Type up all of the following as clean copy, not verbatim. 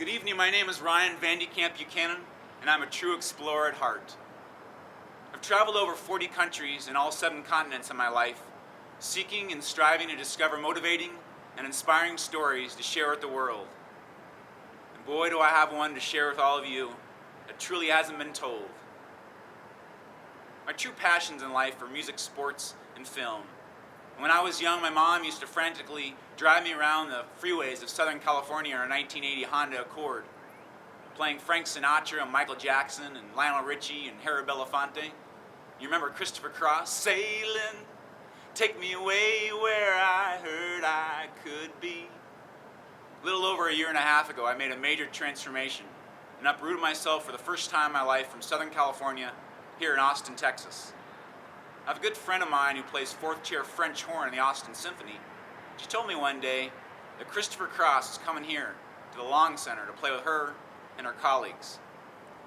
Good evening, my name is Ryan Vandekamp Buchanan, and I'm a true explorer at heart. I've traveled over 40 countries and all 7 continents in my life, seeking and striving to discover motivating and inspiring stories to share with the world. And boy, do I have one to share with all of you that truly hasn't been told. My true passions in life are music, sports, and film. And when I was young, my mom used to frantically drive me around the freeways of Southern California in a 1980 Honda Accord, playing Frank Sinatra and Michael Jackson and Lionel Richie and Harry Belafonte. You remember Christopher Cross, sailing, take me away where I heard I could be. A little over a year and a half ago, I made a major transformation and uprooted myself for the first time in my life from Southern California here in Austin, Texas. I have a good friend of mine who plays 4th chair French horn in the Austin Symphony. She told me one day that Christopher Cross is coming here to the Long Center to play with her and her colleagues.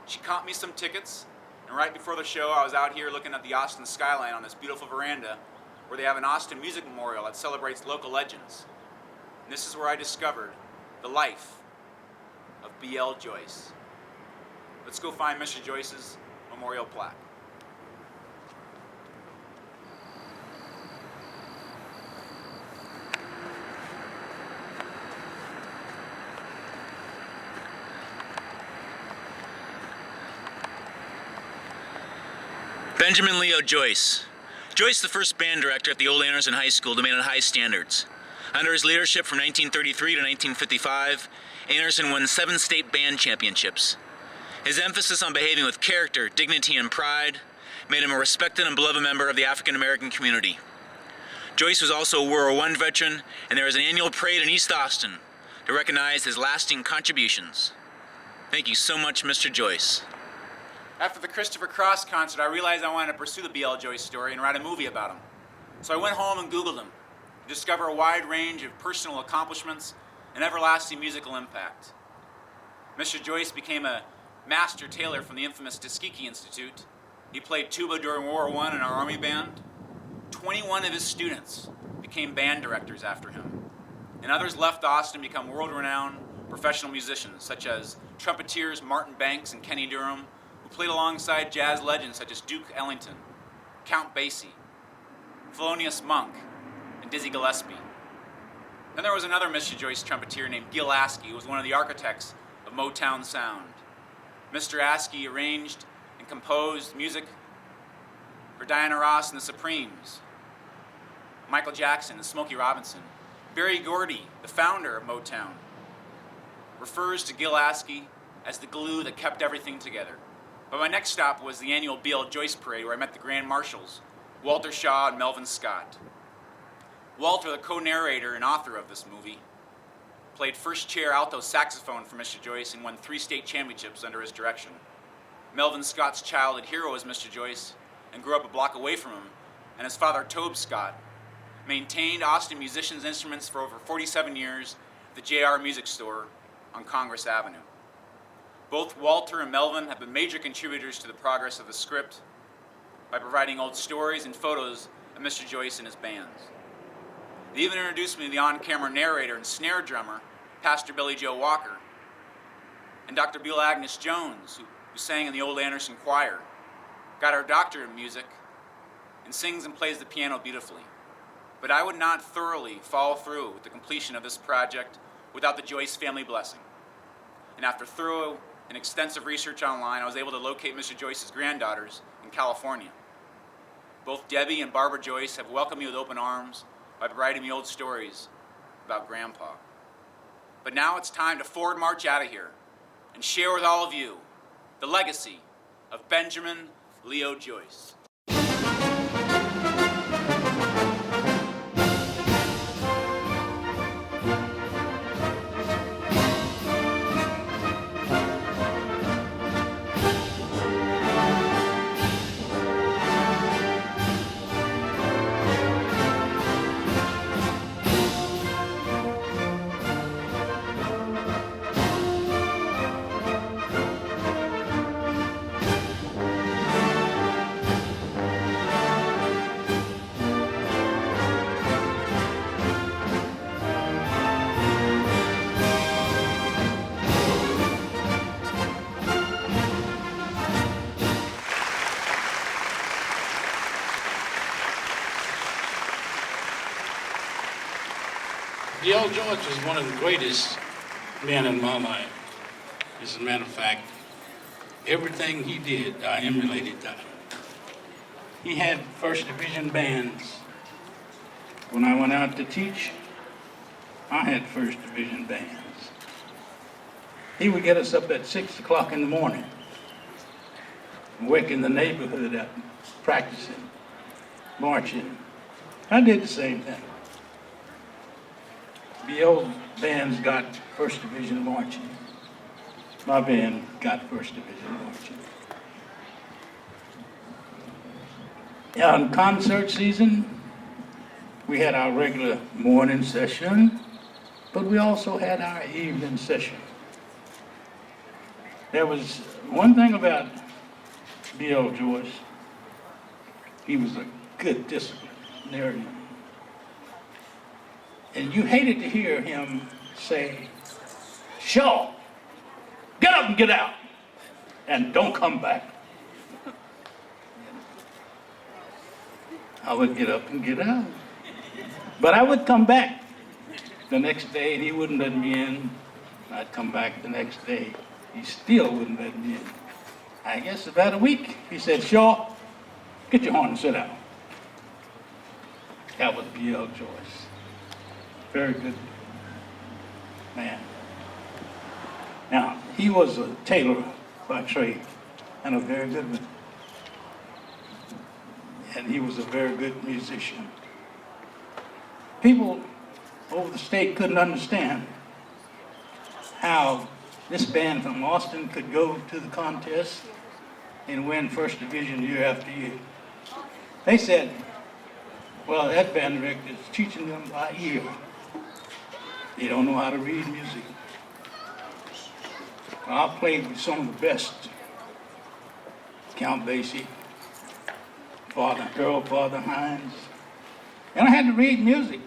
She caught me some tickets, and right before the show I was out here looking at the Austin skyline on this beautiful veranda where they have an Austin Music Memorial that celebrates local legends. And this is where I discovered the life of B.L. Joyce. Let's go find Mr. Joyce's memorial plaque. Benjamin Leo Joyce. Joyce, the first band director at the Old Anderson High School, demanded high standards. Under his leadership from 1933 to 1955, Anderson won 7 state band championships. His emphasis on behaving with character, dignity, and pride made him a respected and beloved member of the African American community. Joyce was also a World War I veteran, and there is an annual parade in East Austin to recognize his lasting contributions. Thank you so much, Mr. Joyce. After the Christopher Cross concert, I realized I wanted to pursue the B.L. Joyce story and write a movie about him. So I went home and Googled him to discover a wide range of personal accomplishments and everlasting musical impact. Mr. Joyce became a master tailor from the infamous Tuskegee Institute. He played tuba during World War I in our Army band. 21 of his students became band directors after him. And others left Austin and become world-renowned professional musicians, such as trumpeteers Martin Banks and Kenny Durham, played alongside jazz legends such as Duke Ellington, Count Basie, Thelonious Monk, and Dizzy Gillespie. Then there was another Mr. Joyce trumpeter named Gil Askey, who was one of the architects of Motown sound. Mr. Askey arranged and composed music for Diana Ross and the Supremes, Michael Jackson and Smokey Robinson. Berry Gordy, the founder of Motown, refers to Gil Askey as the glue that kept everything together. But my next stop was the annual B.L. Joyce Parade, where I met the Grand Marshals, Walter Shaw and Melvin Scott. Walter, the co-narrator and author of this movie, played 1st chair alto saxophone for Mr. Joyce and won 3 state championships under his direction. Melvin Scott's childhood hero was Mr. Joyce and grew up a block away from him, and his father, Tobe Scott, maintained Austin musicians' instruments for over 47 years at the J.R. Music Store on Congress Avenue. Both Walter and Melvin have been major contributors to the progress of the script by providing old stories and photos of Mr. Joyce and his bands. They even introduced me to the on-camera narrator and snare drummer, Pastor Billy Joe Walker, and Dr. Beulah Agnes Jones, who sang in the Old Anderson Choir, got her doctorate in music, and sings and plays the piano beautifully. But I would not thoroughly follow through with the completion of this project without the Joyce family blessing. And after thorough and extensive research online, I was able to locate Mr. Joyce's granddaughters in California. Both Debbie and Barbara Joyce have welcomed me with open arms by providing me old stories about Grandpa. But now it's time to forward march out of here and share with all of you the legacy of Benjamin Leo Joyce. D.L. George was one of the greatest men in my life. As a matter of fact, everything he did, I emulated that. He had first division bands. When I went out to teach, I had first division bands. He would get us up at 6 o'clock in the morning, waking the neighborhood up, practicing, marching. I did the same thing. The old bands got first division marching. My band got first division marching. On concert season, we had our regular morning session, but we also had our evening session. There was one thing about D.L. Joyce. He was a good disciplinarian. And you hated to hear him say, "Shaw, get up and get out, and don't come back." I would get up and get out. But I would come back the next day, and he wouldn't let me in. I'd come back the next day. He still wouldn't let me in. I guess about a week, he said, "Shaw, get your horn and sit down." That was D.L. Joyce. Very good man. Now, he was a tailor by trade, and a very good one. And he was a very good musician. People over the state couldn't understand how this band from Austin could go to the contest and win first division year after year. They said, well, that band director is teaching them by ear. They don't know how to read music. Well, I played with some of the best. Count Basie, Father Hines. And I had to read music.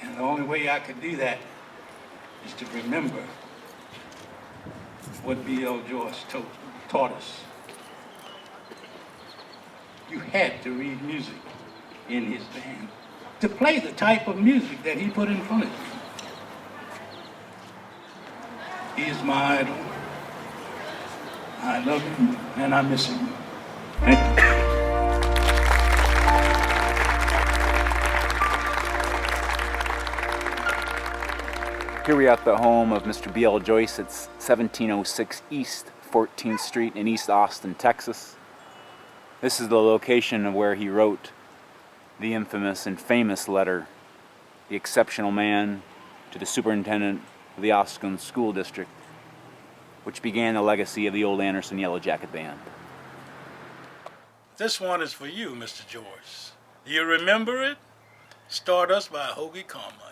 And the only way I could do that is to remember what D.L. Joyce taught us. You had to read music in his band to play the type of music that he put in front of you. He is my idol. I love him and I miss him. Thank you. Here we are at the home of Mr. B.L. Joyce. It's 1706 East 14th Street in East Austin, Texas. This is the location of where he wrote the infamous and famous letter, The Exceptional Man, to the superintendent of the Austin School District, which began the legacy of the old Anderson Yellow Jacket Band. This one is for you, Mr. Joyce. You remember it? Stardust by Hoagy Carmichael.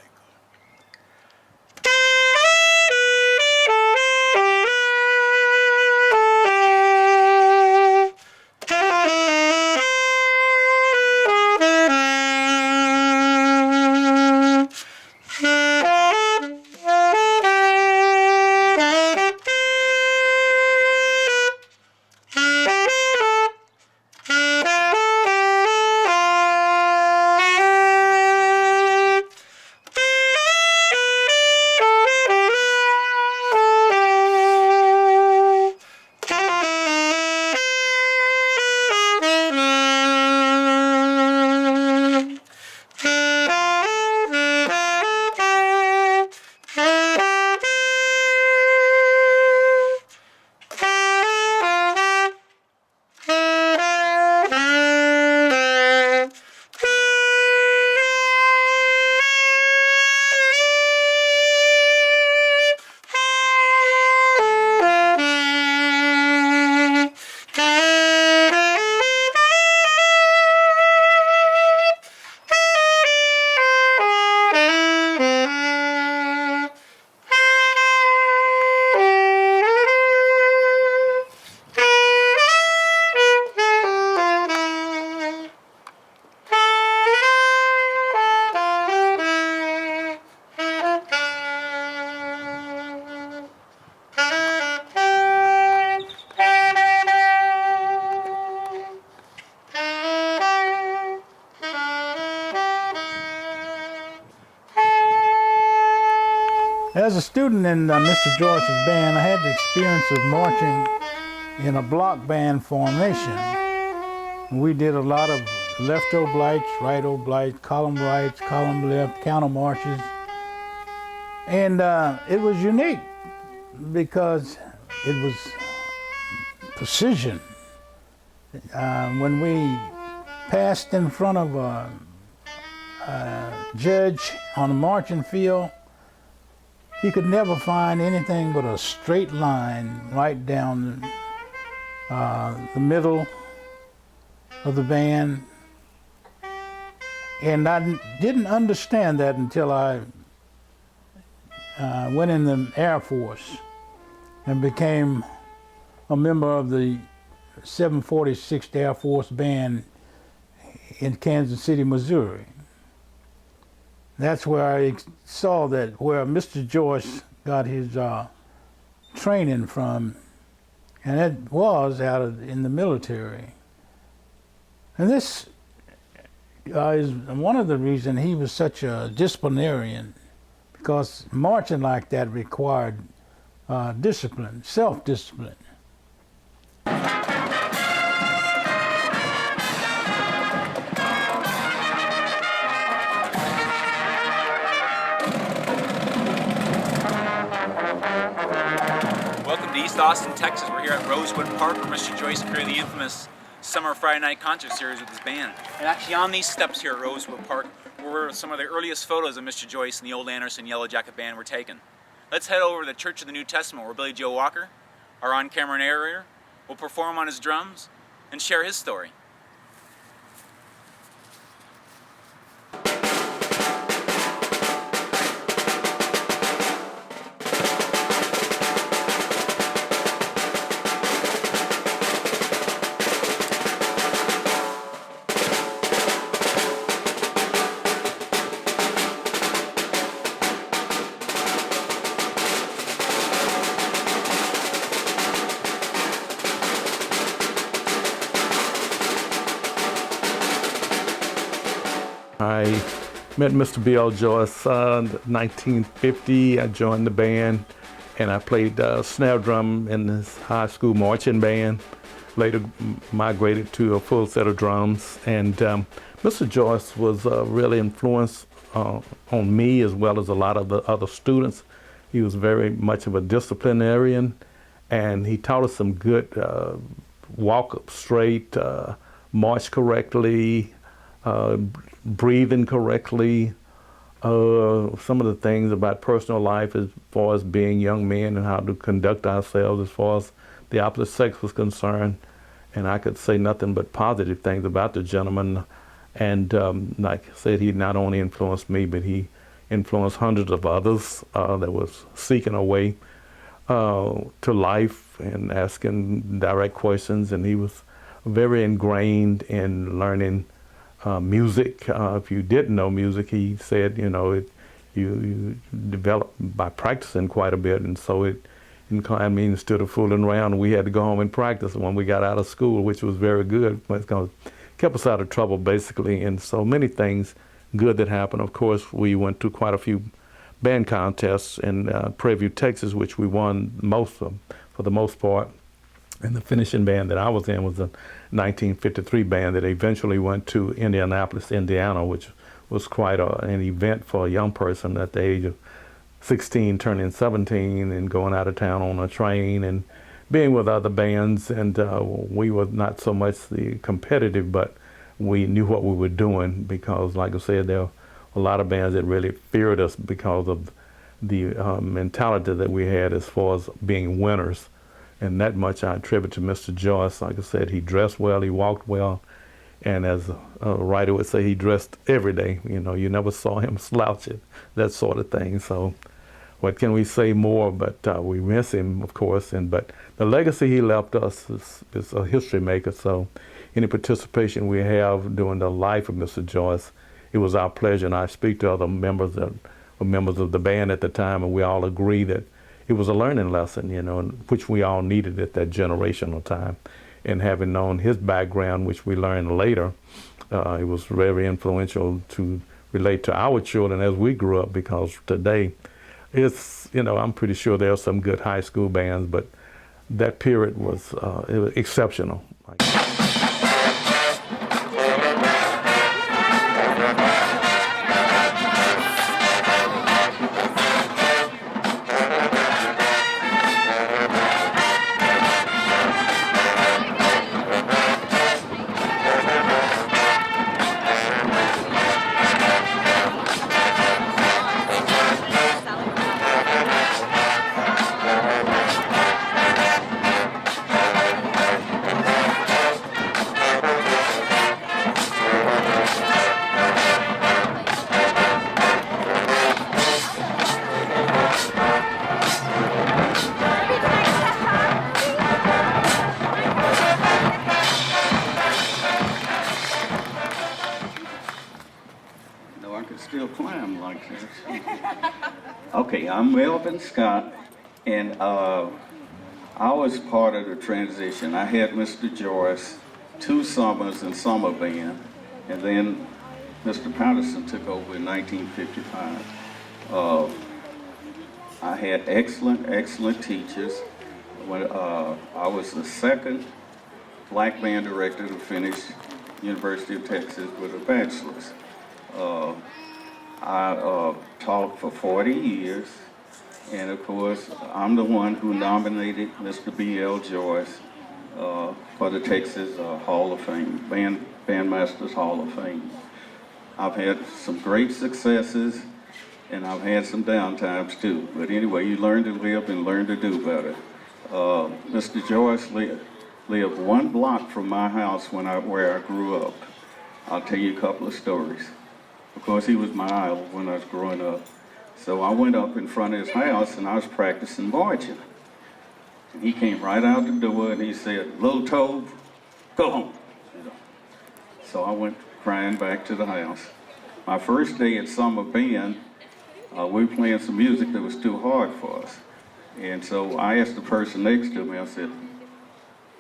As a student in Mr. Joyce's band, I had the experience of marching in a block band formation. We did a lot of left obliques, right obliques, column rights, column left, counter marches. And it was unique because it was precision. When we passed in front of a judge on the marching field, he could never find anything but a straight line right down the middle of the band. And I didn't understand that until I went in the Air Force and became a member of the 746th Air Force Band in Kansas City, Missouri. That's where I saw that where Mr. Joyce got his training from, and it was in the military. And this is one of the reasons he was such a disciplinarian, because marching like that required discipline, self-discipline. Welcome to East Austin, Texas. We're here at Rosewood Park where Mr. Joyce created the infamous Summer Friday Night Concert Series with his band. And actually on these steps here at Rosewood Park were some of the earliest photos of Mr. Joyce and the Old Anderson Yellow Jacket Band were taken. Let's head over to the Church of the New Testament where Billy Joe Walker, our on-camera narrator, will perform on his drums and share his story. I met Mr. B.L. Joyce in 1950. I joined the band and I played snare drum in his high school marching band. Later migrated to a full set of drums. And Mr. Joyce was really influenced on me as well as a lot of the other students. He was very much of a disciplinarian, and he taught us some good walk up straight, march correctly, breathing correctly, some of the things about personal life as far as being young men and how to conduct ourselves as far as the opposite sex was concerned. And I could say nothing but positive things about the gentleman. And like I said, he not only influenced me, but he influenced hundreds of others that was seeking a way to life and asking direct questions. And he was very ingrained in learning music. If you didn't know music, he said, you develop by practicing quite a bit, and so it inclined me, instead of fooling around, we had to go home and practice when we got out of school, which was very good, because it kept us out of trouble, basically. And so many things good that happened. Of course, we went to quite a few band contests in Prairie View, Texas, which we won most of, for the most part. And the finishing band that I was in was the 1953 band that eventually went to Indianapolis, Indiana, which was quite an event for a young person at the age of 16, turning 17, and going out of town on a train and being with other bands. And we were not so much the competitive, but we knew what we were doing, because, like I said, there were a lot of bands that really feared us because of the mentality that we had as far as being winners. And that much I attribute to Mr. Joyce. Like I said, he dressed well, he walked well, and as a writer would say, he dressed every day. You never saw him slouching, that sort of thing. So what can we say more? But we miss him, of course. But the legacy he left us is a history maker. So any participation we have during the life of Mr. Joyce, it was our pleasure. And I speak to other members that were members of the band at the time, and we all agree that it was a learning lesson, which we all needed at that generational time. And having known his background, which we learned later, it was very influential to relate to our children as we grew up, because today it's, you know, I'm pretty sure there are some good high school bands, but that period was, it was exceptional. No, I could still climb like this. Okay, I'm Melvin Scott, and I was part of the transition. I had Mr. Joyce 2 summers in summer band, and then Mr. Patterson took over in 1955. I had excellent teachers. When I was the second black band director to finish University of Texas with a bachelor's. I taught for 40 years, and of course, I'm the one who nominated Mr. B.L. Joyce for the Texas Hall of Fame, Bandmasters Hall of Fame. I've had some great successes, and I've had some downtimes too. But anyway, you learn to live and learn to do better. Mr. Joyce lived 1 block from my house where I grew up. I'll tell you a couple of stories. Of course, he was my idol when I was growing up. So I went up in front of his house and I was practicing marching. And he came right out the door and he said, "Little Tove, go home." So I went crying back to the house. My first day at summer band, we were playing some music that was too hard for us. And so I asked the person next to me, I said,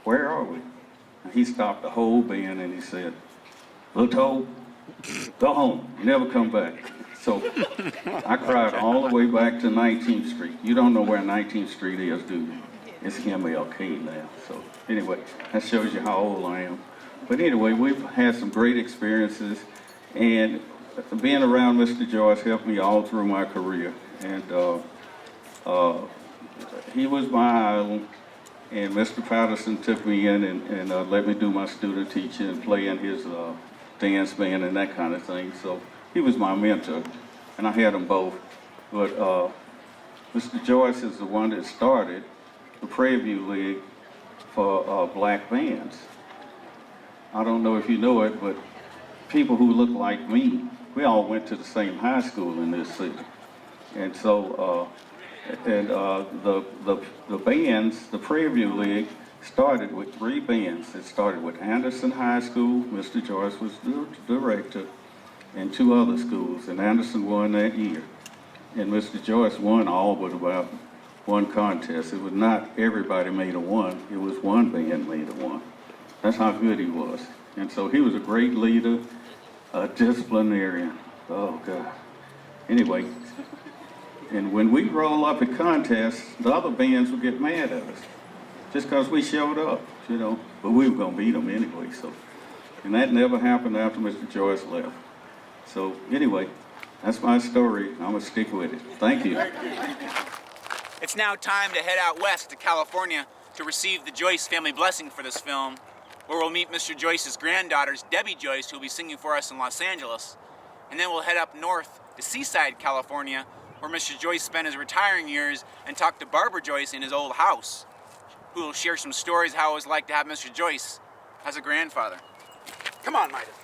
"Where are we?" And he stopped the whole band and he said, "Little Tove, go home, you never come back." So I cried all the way back to 19th Street. You don't know where 19th Street is, do you? It's MLK now. So anyway, that shows you how old I am. But anyway, we've had some great experiences, and being around Mr. Joyce helped me all through my career. And he was my idol, and Mr. Patterson took me in and let me do my student teaching and play in his dance band and that kind of thing. So he was my mentor, and I had them both. But Mr. Joyce is the one that started the Prairie View League for black bands. I don't know if you know it, but people who look like me, we all went to the same high school in this city. And so, the bands, the Prairie View League, started with 3 bands. It started with Anderson High School. Mr. Joyce was the director, and 2 other schools, and Anderson won that year. And Mr. Joyce won all but about 1 contest. It was not everybody made a 1. It was 1 band made a 1. That's how good he was. And so he was a great leader, a disciplinarian. Oh, God. Anyway, and when we roll up at contests, the other bands would get mad at us just because we showed up, you know. But we were going to beat them anyway. So, and that never happened after Mr. Joyce left. So anyway, that's my story. I'm going to stick with it. Thank you. It's now time to head out west to California to receive the Joyce family blessing for this film, where we'll meet Mr. Joyce's granddaughters, Debbie Joyce, who will be singing for us in Los Angeles. And then we'll head up north to Seaside, California, where Mr. Joyce spent his retiring years and talked to Barbara Joyce in his old house, who will share some stories how it was like to have Mr. Joyce as a grandfather. Come on, Midas.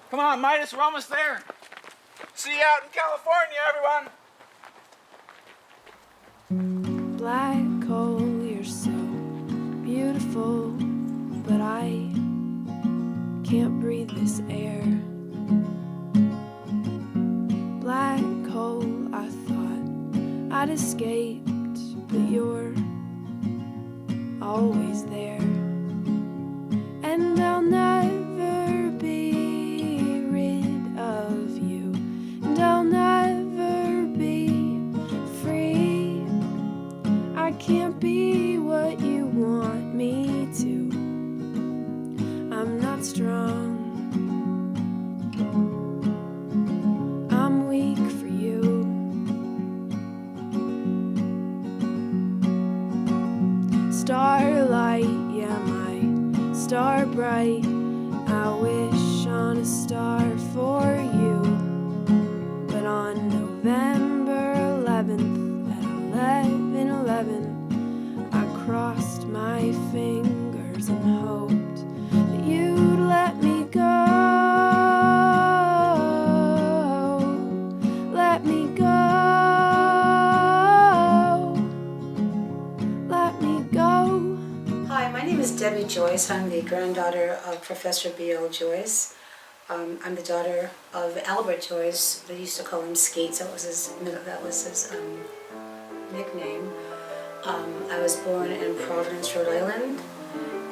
Come on, Midas, we're almost there. See you out in California, everyone. Black hole, you're so beautiful, but I can't breathe this air. Black hole, I thought I'd escaped, but you're always there. And I'll never be rid of you, and I'll never star bright. I wish on a star for you. But on November 11th at 11:11, I crossed my fingers and hoped that you'd let me go. Let me go. Let me go. Hi, my name is Debbie Joyce. I'm the granddaughter of Professor B.L. Joyce. I'm the daughter of Albert Joyce. They used to call him Skeets. That was his nickname. I was born in Providence, Rhode Island,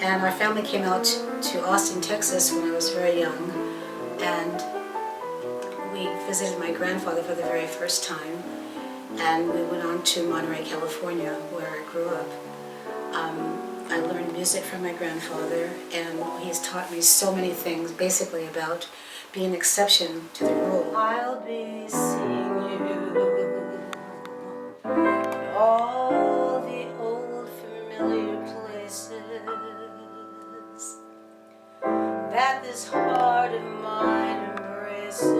and our family came out to Austin, Texas when I was very young, and we visited my grandfather for the very first time, and we went on to Monterey, California, where I grew up. I learned music from my grandfather, and he's taught me so many things, basically about being an exception to the rule. I'll be seeing you in all the old familiar places that this heart of mine embraces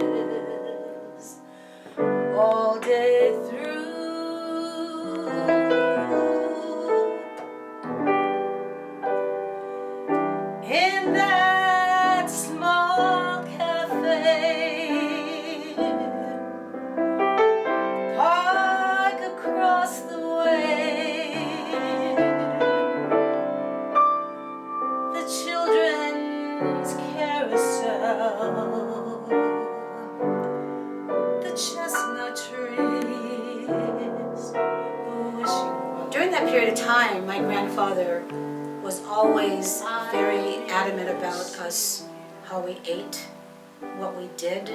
all day through. In that small cafe, park across the way, the children's carousel, the chestnut trees, the wishing well. During that period of time, my grandfather was always very adamant about us, how we ate, what we did,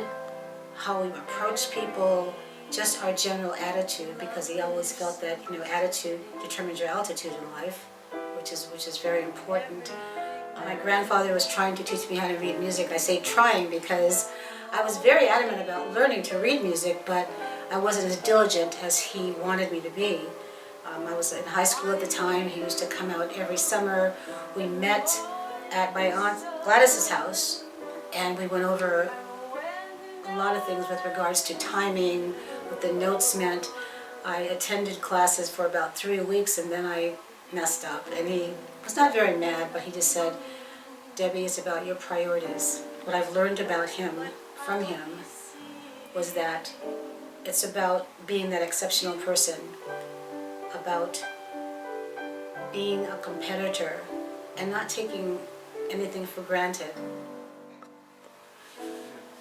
how we approached people, just our general attitude, because he always felt that, you know, attitude determines your altitude in life, which is very important. My grandfather was trying to teach me how to read music. I say trying because I was very adamant about learning to read music, but I wasn't as diligent as he wanted me to be. I was in high school at the time. He used to come out every summer. We met at my Aunt Gladys's house, and we went over a lot of things with regards to timing, what the notes meant. I attended classes for about 3 weeks, and then I messed up. And he was not very mad, but he just said, Debbie, it's about your priorities. What I've learned about him, from him, was that it's about being that exceptional person, about being a competitor and not taking anything for granted.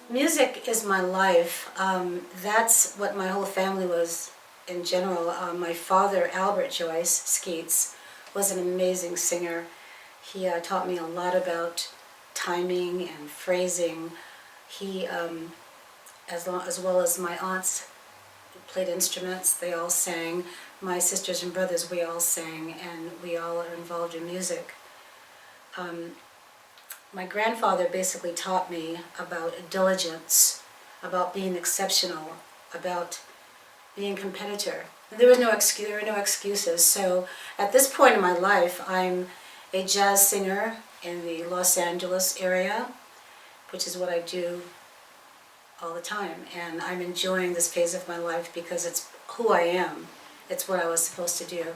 Music is my life. That's what my whole family was in general. My father, Albert Joyce Skeets, was an amazing singer. He taught me a lot about timing and phrasing. He, as well as my aunts, played instruments. They all sang. My sisters and brothers, we all sang, and we all are involved in music. My grandfather basically taught me about diligence, about being exceptional, about being a competitor. And there were no excuses. So at this point in my life, I'm a jazz singer in the Los Angeles area, which is what I do all the time. And I'm enjoying this phase of my life because it's who I am. It's what I was supposed to do.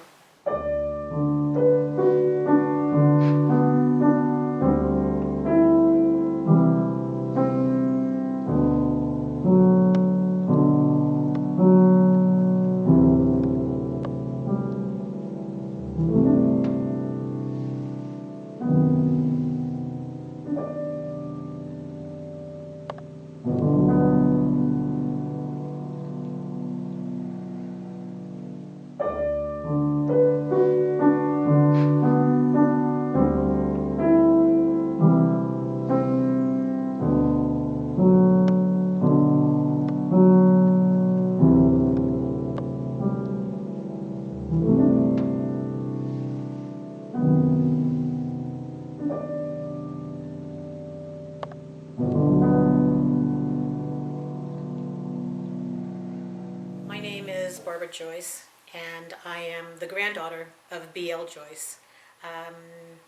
Joyce, and I am the granddaughter of B.L. Joyce.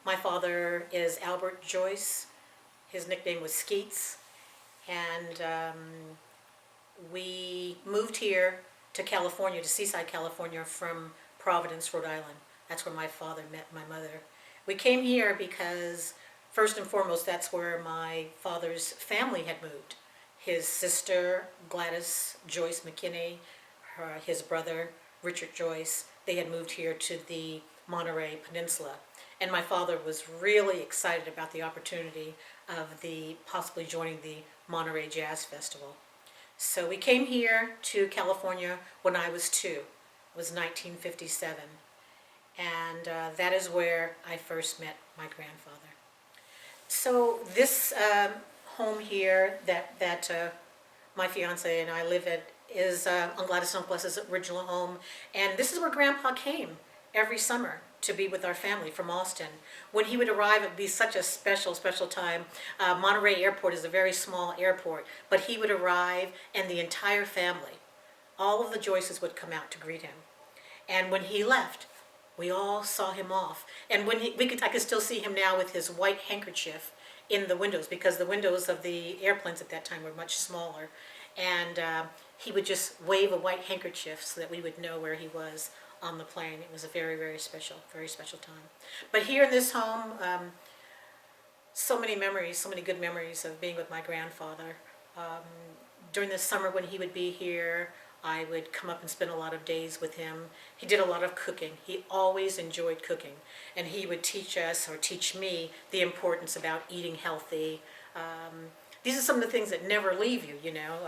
My father is Albert Joyce. His nickname was Skeets. And we moved here to California, to Seaside, California, from Providence, Rhode Island. That's where my father met my mother. We came here because, first and foremost, that's where my father's family had moved. His sister, Gladys Joyce McKinney, his brother, Richard Joyce, they had moved here to the Monterey Peninsula. And my father was really excited about the opportunity of possibly joining the Monterey Jazz Festival. So we came here to California when I was 2. It was 1957. And that is where I first met my grandfather. So this home here that my fiance and I live at is on Gladys Uncles's original home. And this is where Grandpa came every summer to be with our family from Austin. When he would arrive, it would be such a special, special time. Monterey Airport is a very small airport, but he would arrive and the entire family, all of the Joyces would come out to greet him. And when he left, we all saw him off. And when I could still see him now with his white handkerchief in the windows, because the windows of the airplanes at that time were much smaller. And he would just wave a white handkerchief so that we would know where he was on the plane. It was a very, very special time. But here in this home, so many memories, so many good memories of being with my grandfather. During the summer when he would be here, I would come up and spend a lot of days with him. He did a lot of cooking. He always enjoyed cooking. And he would teach us, or teach me, the importance about eating healthy. These are some of the things that never leave you, you know.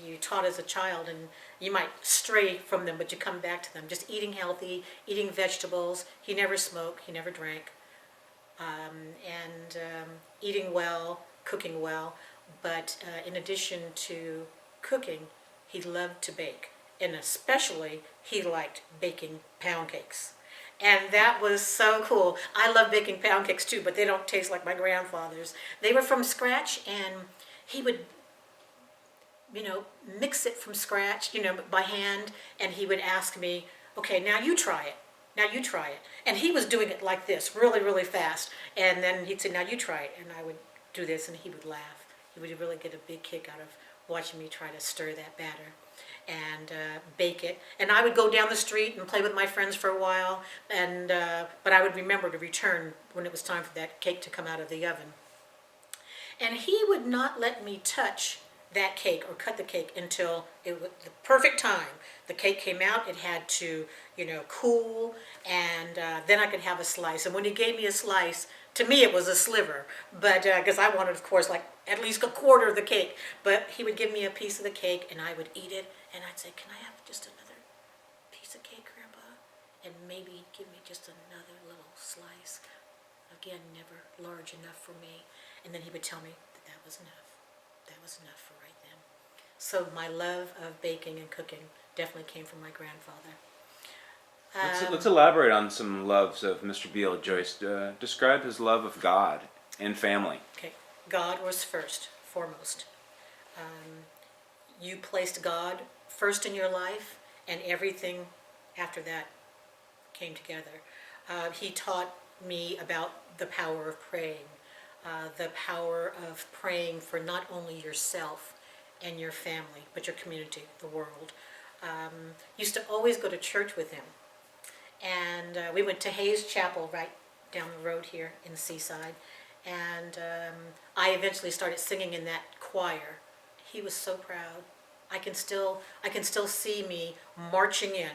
You taught as a child and you might stray from them, but you come back to them. Just eating healthy, eating vegetables. He never smoked, he never drank. Eating well, cooking well. But in addition to cooking, he loved to bake. And especially, he liked baking pound cakes. And that was so cool. I love baking pound cakes too, but they don't taste like my grandfather's. They were from scratch, and he would, mix it from scratch, by hand, and he would ask me, okay, now you try it. Now you try it. And he was doing it like this, really, really fast. And then he'd say, now you try it. And I would do this, and he would laugh. He would really get a big kick out of watching me try to stir that batter and bake it. And I would go down the street and play with my friends for a while, but I would remember to return when it was time for that cake to come out of the oven. And he would not let me touch that cake or cut the cake until it was the perfect time. The cake came out, it had to, cool, and then I could have a slice. And when he gave me a slice, to me it was a sliver, but because I wanted, of course, like at least a quarter of the cake. But he would give me a piece of the cake, and I would eat it, and I'd say, can I have just another piece of cake, Grandpa? And maybe he'd give me just another little slice. Again, never large enough for me. And then he would tell me that was enough. That was enough for right then. So my love of baking and cooking definitely came from my grandfather. Let's elaborate on some loves of Mr. B.L. Joyce. Describe his love of God and family. Okay, God was foremost. You placed God first in your life, and everything after that came together. He taught me about the power of praying, the power of praying for not only yourself and your family, but your community, the world. Used to always go to church with him. And we went to Hayes Chapel right down the road here in Seaside. And I eventually started singing in that choir. He was so proud. I can still see me marching in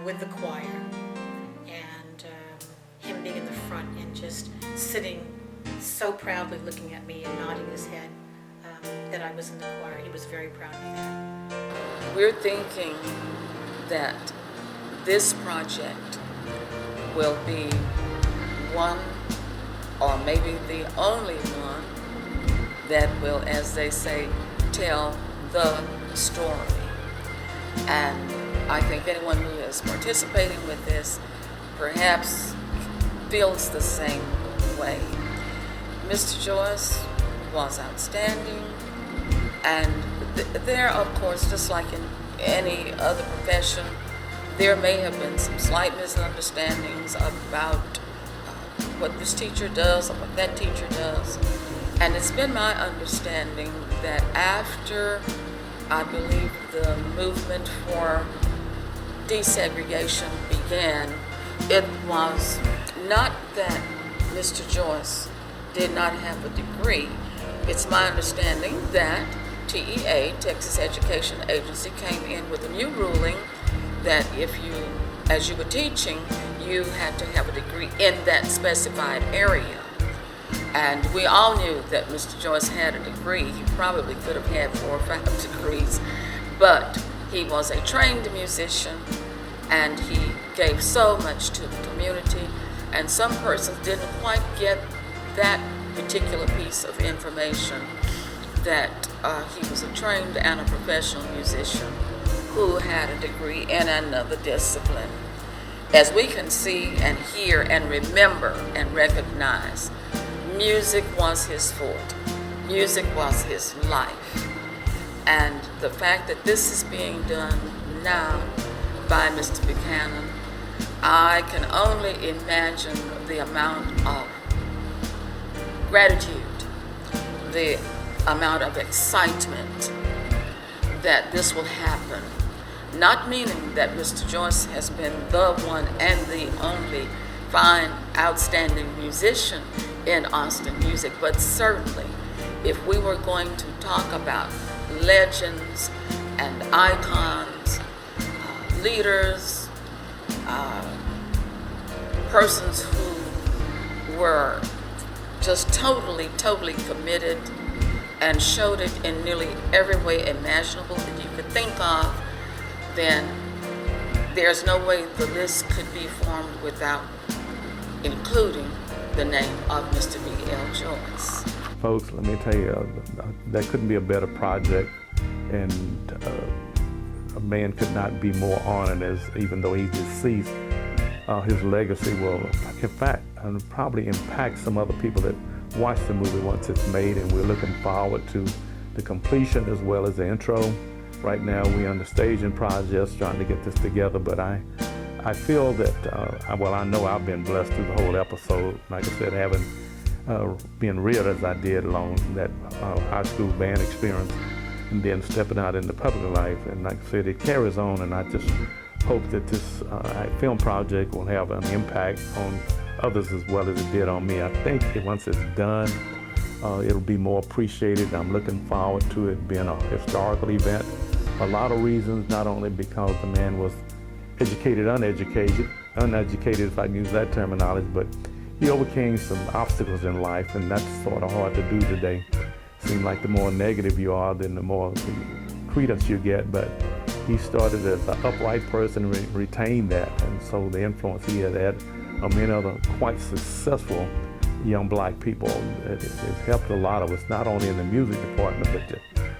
with the choir, and him being in the front and just sitting so proudly looking at me and nodding his head that I was in the choir. He was very proud of that. We're thinking that this project will be one, or maybe the only one, that will, as they say, tell the story. And I think anyone who is participating with this perhaps feels the same way. Mr. Joyce was outstanding, and there, of course, just like in any other profession, there may have been some slight misunderstandings about what this teacher does or what that teacher does. And it's been my understanding that after, I believe, the movement for desegregation began, it was not that Mr. Joyce did not have a degree. It's my understanding that TEA, Texas Education Agency, came in with a new ruling that if you, as you were teaching, you had to have a degree in that specified area. And we all knew that Mr. Joyce had a degree. He probably could have had 4 or 5 degrees, but he was a trained musician and he gave so much to the community, and some persons didn't quite get that particular piece of information, that he was a trained and a professional musician who had a degree in another discipline. As we can see and hear and remember and recognize, music was his forte. Music was his life. And the fact that this is being done now by Mr. Buchanan, I can only imagine the amount of gratitude, the amount of excitement that this will happen. Not meaning that Mr. Joyce has been the one and the only fine, outstanding musician in Austin music, but certainly if we were going to talk about legends and icons, leaders, persons who were just totally committed and showed it in nearly every way imaginable that you could think of, then there's no way the list could be formed without including the name of Mr. B.L. Joyce. Folks, let me tell you, that couldn't be a better project, and a man could not be more honored, as even though he's deceased, his legacy will, in fact, probably impact some other people that watch the movie once it's made, and we're looking forward to the completion as well as the intro. Right now, we're on the staging process trying to get this together, but I feel that, well, I know I've been blessed through the whole episode. Like I said, having been reared as I did along that high school band experience, and then stepping out into public life. And like I said, it carries on, and I just hope that this film project will have an impact on others as well as it did on me. I think that once it's done, it'll be more appreciated. I'm looking forward to it being a historical event. A lot of reasons, not only because the man was uneducated, if I can use that terminology, but he overcame some obstacles in life, and that's sort of hard to do today. Seems like the more negative you are, then the more credence you get, but he started as an upright person and retained that, and so the influence he had on many other quite successful young black people, it helped a lot of us, not only in the music department,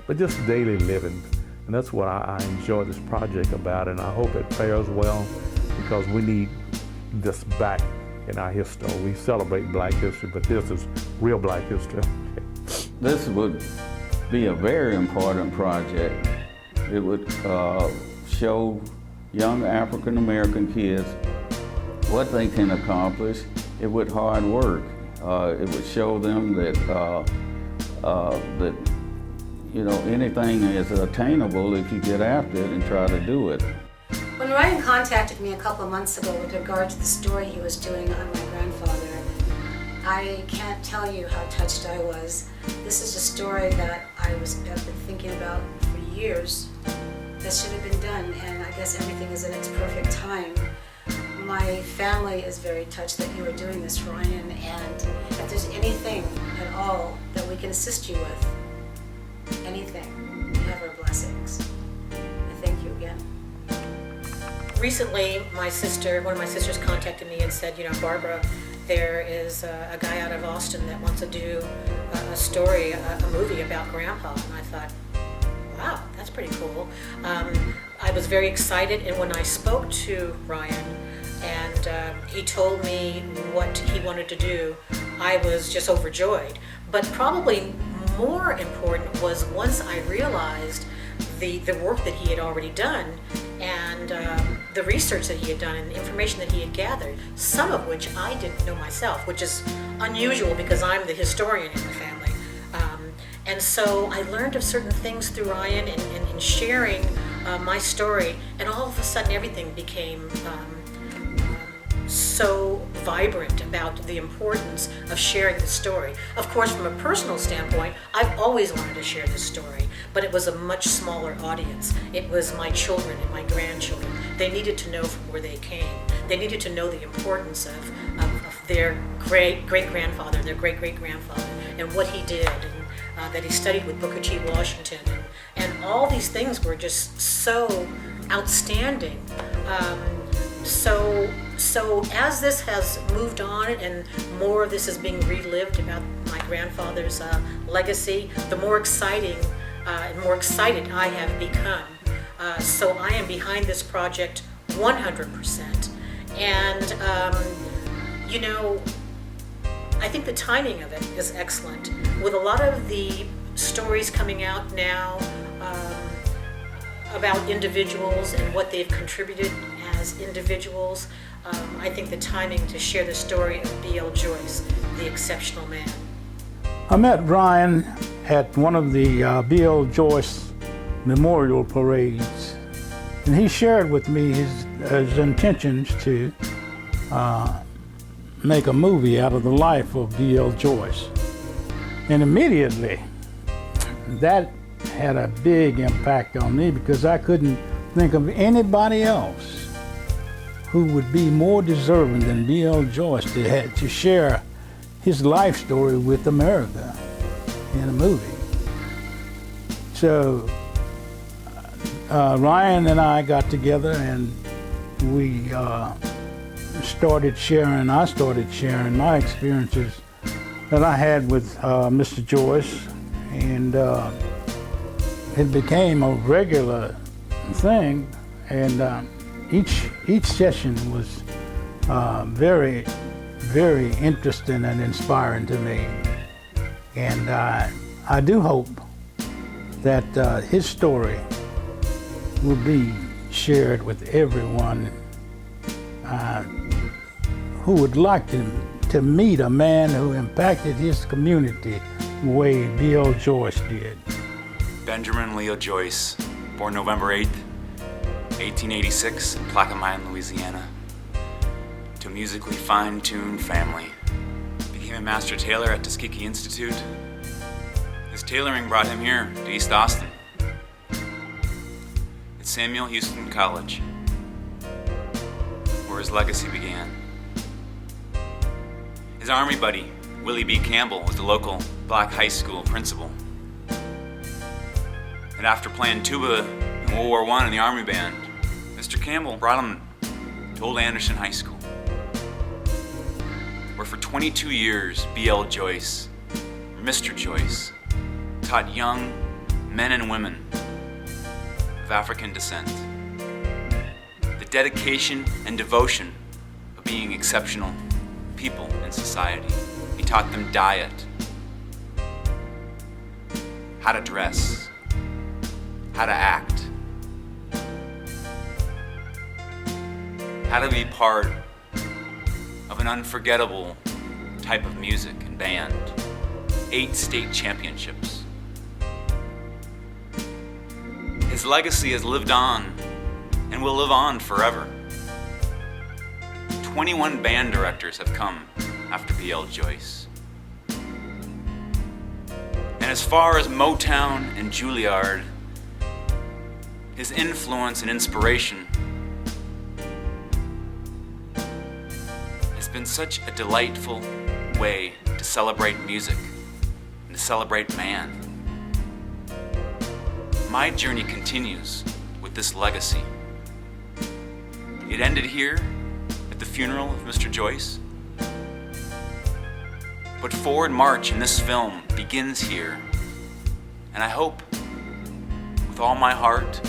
but just daily living. And that's what I enjoy this project about, and I hope it fares well, because we need this back in our history. We celebrate black history, but this is real black history. This would be a very important project. It would show young African American kids what they can accomplish with hard work. It would show them that anything is attainable if you get after it and try to do it. When Ryan contacted me a couple of months ago with regard to the story he was doing on my grandfather, I can't tell you how touched I was. This is a story that I've been thinking about for years that should have been done, and I guess everything is in its perfect time. My family is very touched that you are doing this, Ryan, and if there's anything at all that we can assist you with, anything, you have our blessings. I thank you again. Recently, one of my sisters contacted me and said, Barbara, there is a guy out of Austin that wants to do a story, a movie about Grandpa. And I thought, wow, that's pretty cool. I was very excited, and when I spoke to Ryan and he told me what he wanted to do, I was just overjoyed. But probably more important was once I realized the work that he had already done and the research that he had done and the information that he had gathered, some of which I didn't know myself, which is unusual because I'm the historian in the family. And so I learned of certain things through Ryan and sharing my story, and all of a sudden everything became so vibrant about the importance of sharing the story. Of course, from a personal standpoint, I've always wanted to share this story, but it was a much smaller audience. It was my children and my grandchildren. They needed to know from where they came. They needed to know the importance of their great-grandfather, their great-great-grandfather, and what he did, and that he studied with Booker T. Washington, and all these things were just so outstanding. So as this has moved on and more of this is being relived about my grandfather's legacy, the more exciting and more excited I have become. So I am behind this project 100%. And, you know, I think the timing of it is excellent. With a lot of the stories coming out now about individuals and what they've contributed as individuals, I think the timing to share the story of B.L. Joyce, the exceptional man. I met Ryan at one of the B.L. Joyce memorial parades, and he shared with me his intentions to make a movie out of the life of B.L. Joyce. And immediately, that had a big impact on me because I couldn't think of anybody else who would be more deserving than B.L. Joyce to share his life story with America in a movie. So Ryan and I got together and we started sharing my experiences that I had with Mr. Joyce, and it became a regular thing, and each session was very, very interesting and inspiring to me. And I do hope that his story will be shared with everyone who would like to meet a man who impacted his community the way B.L. Joyce did. Benjamin Leo Joyce, born November 8th, 1886 in Plaquemine, Louisiana, to a musically fine-tuned family. Became a master tailor at Tuskegee Institute. His tailoring brought him here to East Austin. At Samuel Houston College, where his legacy began. His Army buddy, Willie B. Campbell, was the local black high school principal. And after playing tuba in World War I in the Army band, Mr. Campbell brought him to Old Anderson High School, where for 22 years B.L. Joyce, or Mr. Joyce, taught young men and women of African descent the dedication and devotion of being exceptional people in society. He taught them diet, how to dress, how to act, how to be part of an unforgettable type of music and band. 8 state championships. His legacy has lived on and will live on forever. 21 band directors have come after B.L. Joyce. And as far as Motown and Juilliard, his influence and inspiration has been such a delightful way to celebrate music and to celebrate man. My journey continues with this legacy. It ended here at the funeral of Mr. Joyce, but Forward March in this film begins here, and I hope with all my heart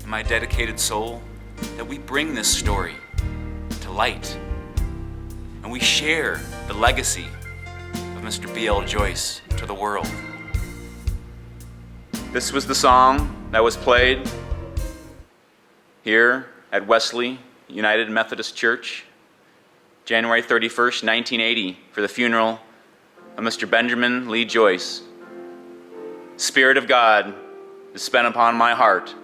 and my dedicated soul that we bring this story to light and we share the legacy of Mr. B.L. Joyce to the world. This was the song that was played here at Wesley United Methodist Church, January 31st, 1980, for the funeral of Mr. Benjamin Lee Joyce. Spirit of God is spent upon my heart.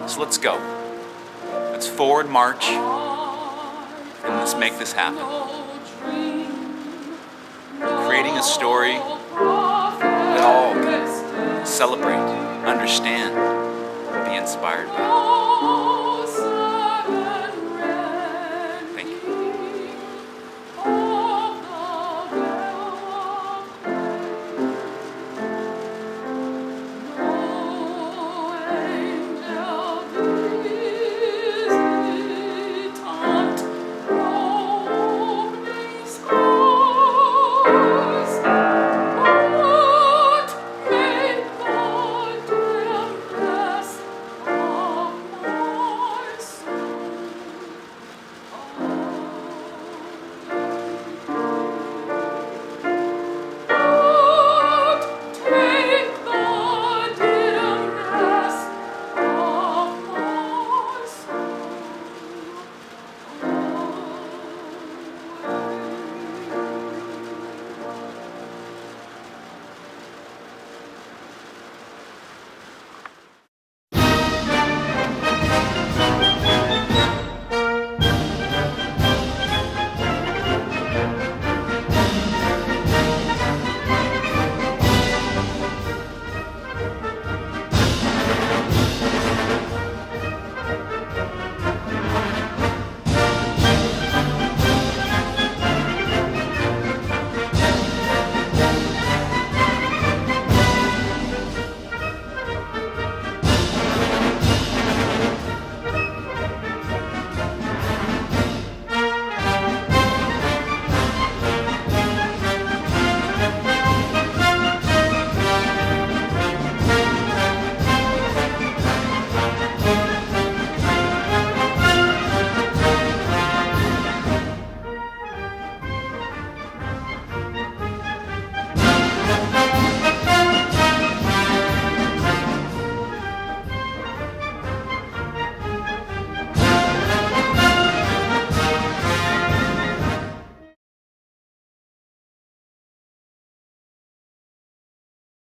So let's go. Let's forward march, and let's make this happen. Creating a story that all can celebrate, understand, and be inspired by.